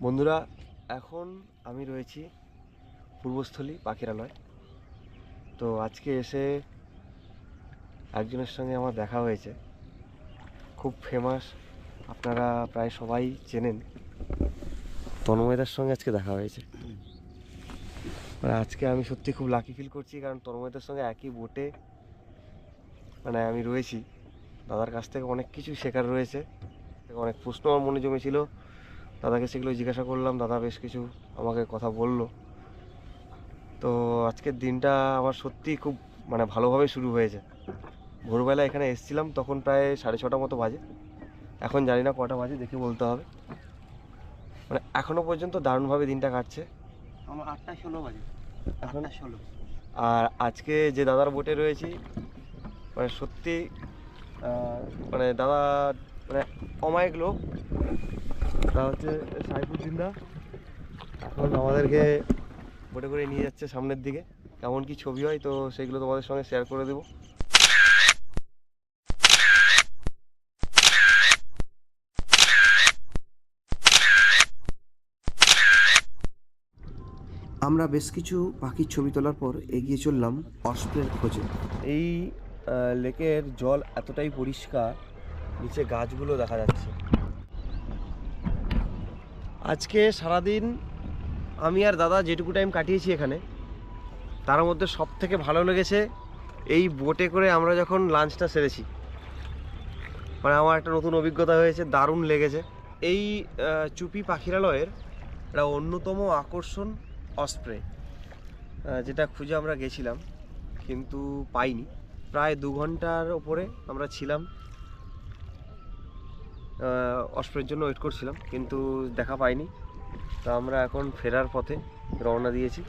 বন্ধুরা, এখন আমি রয়েছি পূর্বস্থলী পাখিরালয়। তো আজকে এসে একজনের সঙ্গে আমার দেখা হয়েছে, খুব ফেমাস, আপনারা প্রায় সবাই চেনেন। তন্ময়দার সঙ্গে আজকে দেখা হয়েছে। মানে আজকে আমি সত্যি খুব লাকি ফিল করছি, কারণ তন্ময়দার সঙ্গে একই বোটে আমি রয়েছি। দাদার কাছ থেকে অনেক কিছু শেখার রয়েছে, অনেক প্রশ্ন আমার মনে জমেছিল, দাদাকে সেগুলো জিজ্ঞাসা করলাম। দাদা বেশ কিছু আমাকে কথা বললো। তো আজকের দিনটা আমার সত্যিই খুব ভালোভাবে শুরু হয়েছে। ভোরবেলা এখানে এসেছিলাম, তখন প্রায় 6:30 মতো বাজে। এখন জানি না কটা বাজে, দেখে বলতে হবে। এখনও পর্যন্ত দারুণভাবে দিনটা কাটছে। আমার 8:16 বাজে, এখন 8:16। আর আজকে যে দাদার বোটে রয়েছি, সত্যি দাদা অমায়িক লোক। তা হচ্ছে সাইফুদ্দিন দা। এখন আমাদেরকে বোটে করে নিয়ে যাচ্ছে সামনের দিকে। কেমন কি ছবি হয় তো সেগুলো তোমাদের সঙ্গে শেয়ার করে দেবো। আমরা বেশ কিছু পাখির ছবি তোলার পর এগিয়ে চললাম অস্প্রের খোঁজে। এই লেকের জল এতটাই পরিষ্কার, নিচে গাছগুলো দেখা যাচ্ছে। আজকে সারাদিন আমি আর দাদা যেটুকু টাইম কাটিয়েছি এখানে, তার মধ্যে সব থেকে ভালো লেগেছে এই বোটে করে আমরা যখন লাঞ্চটা সেরেছি। আমার একটা নতুন অভিজ্ঞতা হয়েছে, দারুণ লেগেছে। এই চুপি পাখিরালয়ের একটা অন্যতম আকর্ষণ অস্প্রে, যেটা খুঁজে আমরা গেছিলাম কিন্তু পাইনি। প্রায় 2 ঘন্টার ওপরে আমরা ছিলাম, অস্প্রের জন্য ওয়েট করছিলাম, কিন্তু দেখা পাইনি। তো আমরা এখন ফেরার পথে রওনা দিয়েছি।